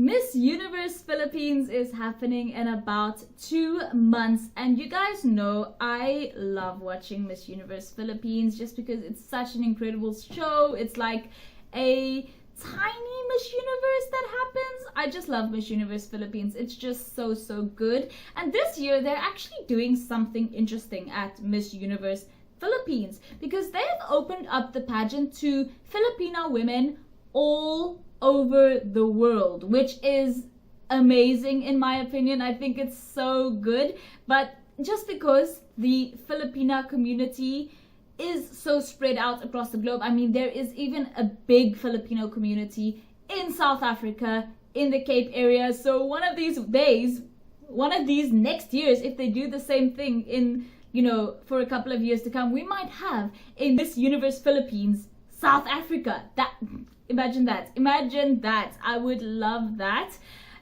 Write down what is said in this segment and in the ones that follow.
Miss Universe Philippines is happening in about 2 months, and you guys know I love watching Miss Universe Philippines just because it's such an incredible show. It's like a tiny Miss Universe that happens. I just love Miss Universe Philippines. It's just so good. And this year they're actually doing something interesting at Miss Universe Philippines because they have opened up the pageant to Filipino women all over the world, which is amazing in my opinion. I think it's so good, but just because the Filipina community is so spread out across the globe, I mean there is even a big Filipino community in South Africa, in the Cape area. So one of these days, one of these next years, if they do the same thing in, you know, for a couple of years to come, we might have a Miss Universe Philippines South Africa. Imagine that. I would love that.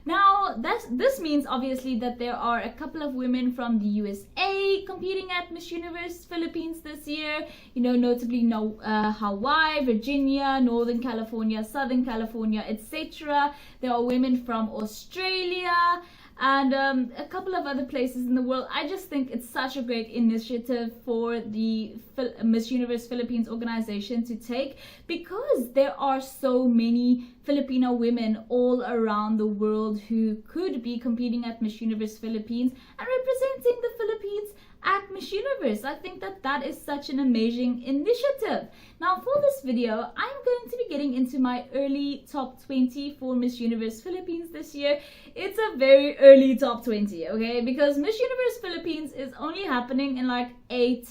Now, this means obviously that there are a couple of women from the USA competing at Miss Universe Philippines this year. You know, notably Hawaii, Virginia, Northern California, Southern California, etc. There are women from Australia and a couple of other places in the world. I just think it's such a great initiative for the Miss Universe Philippines organization to take, because there are so many Filipino women all around the world who could be competing at Miss Universe Philippines and representing the Philippines at Miss Universe. I think that is such an amazing initiative. Now for this video, I'm going to be getting into my early top 20 for Miss Universe Philippines this year. It's a very early top 20, okay? Because Miss Universe Philippines is only happening in like 8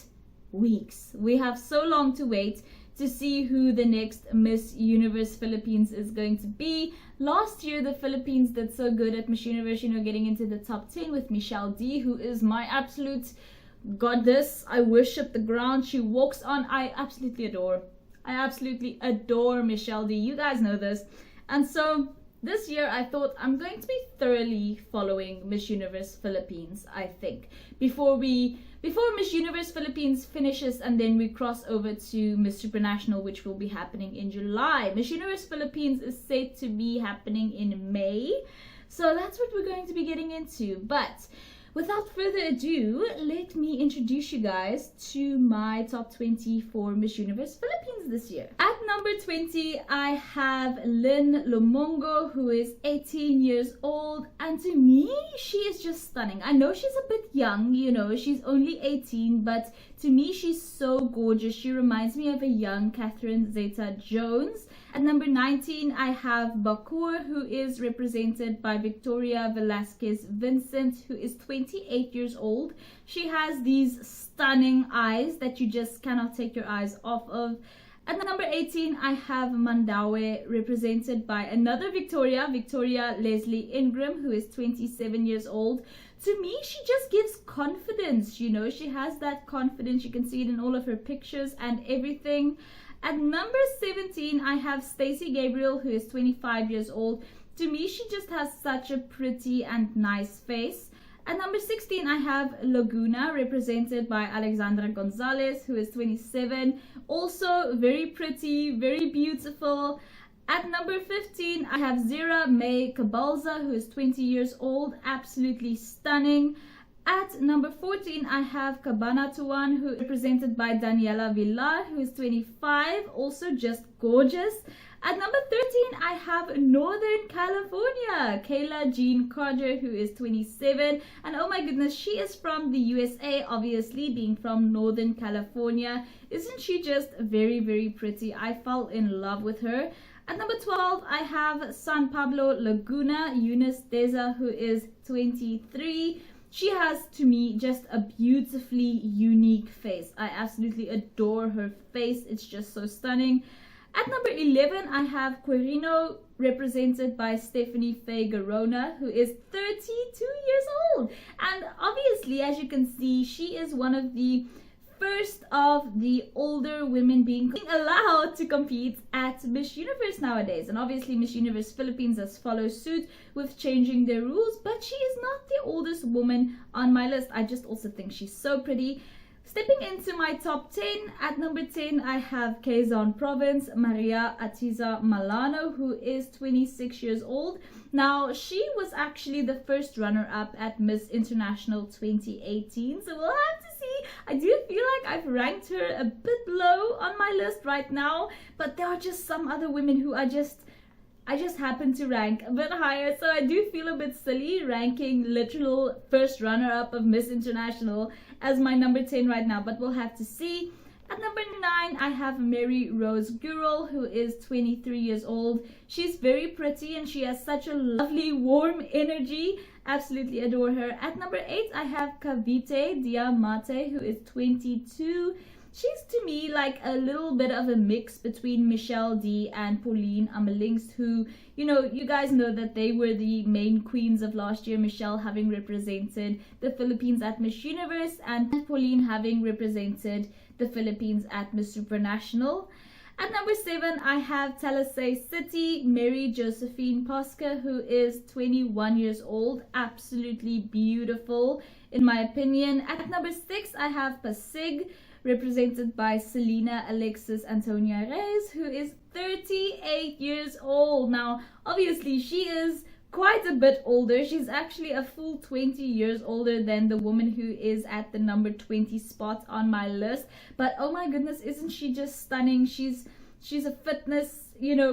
weeks. We have so long to wait to see who the next Miss Universe Philippines is going to be. Last year, the Philippines did so good at Miss Universe, you know, getting into the top 10 with Michelle D, who is my absolute goddess. I worship the ground she walks on. I absolutely adore Michelle D. You guys know this. And so this year I thought I'm going to be thoroughly following Miss Universe Philippines, I think, before Miss Universe Philippines finishes, and then we cross over to Miss Supranational, which will be happening in July. Miss Universe Philippines is said to be happening in May, so that's what we're going to be getting into. But without further ado, let me introduce you guys to my top 20 for Miss Universe Philippines this year. At number 20, I have Lynn Lumongo, who is 18 years old, and to me, she is just stunning. I know she's a bit young, you know, she's only 18, but to me, she's so gorgeous. She reminds me of a young Catherine Zeta-Jones. At number 19, I have Bacoor, who is represented by Victoria Velasquez Vincent, who is 28 years old. She has these stunning eyes that you just cannot take your eyes off of. At number 18, I have Mandaue, represented by another Victoria Leslie Ingram, who is 27 years old. To me, she just gives confidence, you know, she has that confidence. You can see it in all of her pictures and everything. At number 17, I have Stacey Gabriel, who is 25 years old. To me, she just has such a pretty and nice face. At number 16, I have Laguna, represented by Alexandra Gonzalez, who is 27. Also very pretty, very beautiful. At number 15, I have Zira May Cabalza, who is 20 years old. Absolutely stunning. At number 14, I have Cabanatuan, who is represented by Daniela Villar, who is 25, also just gorgeous. At number 13, I have Northern California, Kayla Jean Carter, who is 27. And oh my goodness, she is from the USA, obviously, being from Northern California. Isn't she just very pretty? I fell in love with her. At number 12, I have San Pablo Laguna, Eunice Deza, who is 23. She has, to me, just a beautifully unique face. I absolutely adore her face. It's just so stunning. At number 11, I have Quirino, represented by Stephanie Faye Garona, who is 32 years old. And obviously, as you can see, she is one of the first of the older women being allowed to compete at Miss Universe nowadays. And obviously Miss Universe Philippines has followed suit with changing their rules, but she is not the oldest woman on my list. I just also think she's so pretty. Stepping into my top 10, at number 10 I have Quezon Province, Maria Atiza Malano, who is 26 years old. Now, she was actually the first runner-up at Miss International 2018, so we'll have to see. I do feel like I've ranked her a bit low on my list right now, but there are just some other women who I just happen to rank a bit higher, so I do feel a bit silly ranking literal first runner-up of Miss International as my number 10 right now, but we'll have to see. At number 9, I have Mary Rose Gurel, who is 23 years old. She's very pretty and she has such a lovely, warm energy. Absolutely adore her. At number 8, I have Kavite Diamate, who is 22. She's, to me, like a little bit of a mix between Michelle D and Pauline Amelingst, who, you guys know that they were the main queens of last year, Michelle having represented the Philippines at Miss Universe and Pauline having represented the Philippines at Miss Supranational. At number 7, I have Talisay City, Mary Josephine Posca, who is 21 years old. Absolutely beautiful, in my opinion. At number 6, I have Pasig, represented by Selena Alexis Antonia Reyes, who is 38 years old. Now, obviously, she is quite a bit older. She's actually a full 20 years older than the woman who is at the number 20 spot on my list. But oh my goodness, isn't she just stunning? She's a fitness,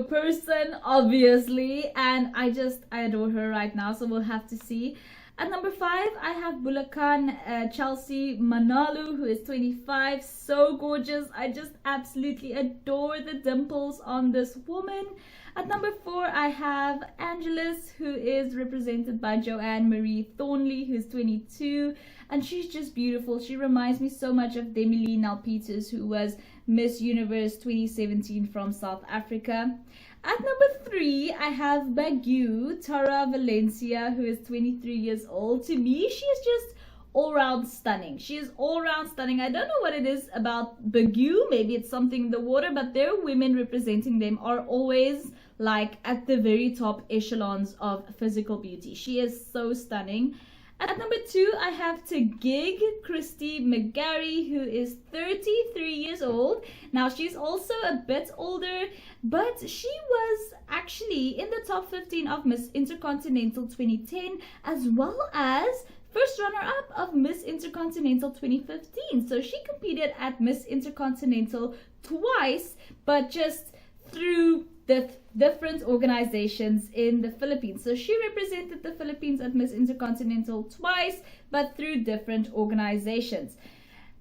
person, obviously, and I adore her right now, so we'll have to see. At number 5, I have Bulacan Chelsea Manalo, who is 25, so gorgeous. I just absolutely adore the dimples on this woman. At number 4, I have Angeles, who is represented by Joanne Marie Thornley, who's 22, and she's just beautiful. She reminds me so much of Demi-Lee Nalpiters, who was Miss Universe 2017 from South Africa. At number 3, I have Baguio, Tarah Valencia, who is 23 years old. To me, she is just all-round stunning. She is all-round stunning. I don't know what it is about Baguio. Maybe it's something in the water, but their women representing them are always like at the very top echelons of physical beauty. She is so stunning. At number 2, I have Tagig Christy McGarry, who is 33 years old. Now, she's also a bit older, but she was actually in the top 15 of Miss Intercontinental 2010, as well as first runner-up of Miss Intercontinental 2015. So she competed at Miss Intercontinental twice, but just through the different organizations in the Philippines. So she represented the Philippines at Miss Intercontinental twice, but through different organizations.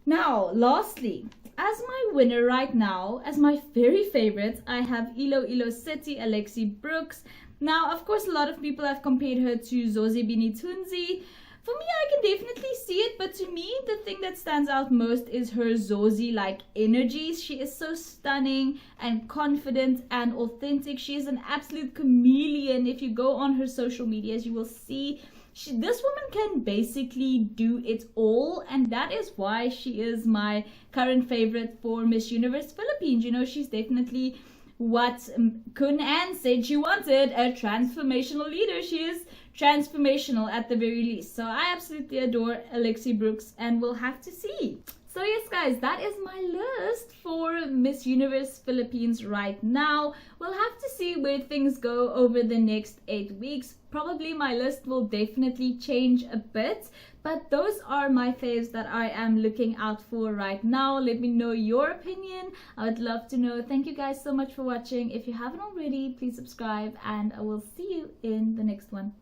Now, lastly, as my winner right now, as my very favorite, I have Iloilo City, Alexi Brooks. Now, of course, a lot of people have compared her to Zoe Binitunzi. For me, I can definitely see it, but to me, the thing that stands out most is her Zoe-like energy. She is so stunning and confident and authentic. She is an absolute chameleon. If you go on her social medias, you will see this woman can basically do it all, and that is why she is my current favorite for Miss Universe Philippines. She's definitely what Kun Ann said she wanted, a transformational leader. She is transformational at the very least. So I absolutely adore Alexi Brooks, and we'll have to see. So yes guys, that is my list for Miss Universe Philippines right now. We'll have to see where things go over the next 8 weeks. Probably my list will definitely change a bit, but those are my faves that I am looking out for right now. Let me know your opinion. I would love to know. Thank you guys so much for watching. If you haven't already, please subscribe, and I will see you in the next one.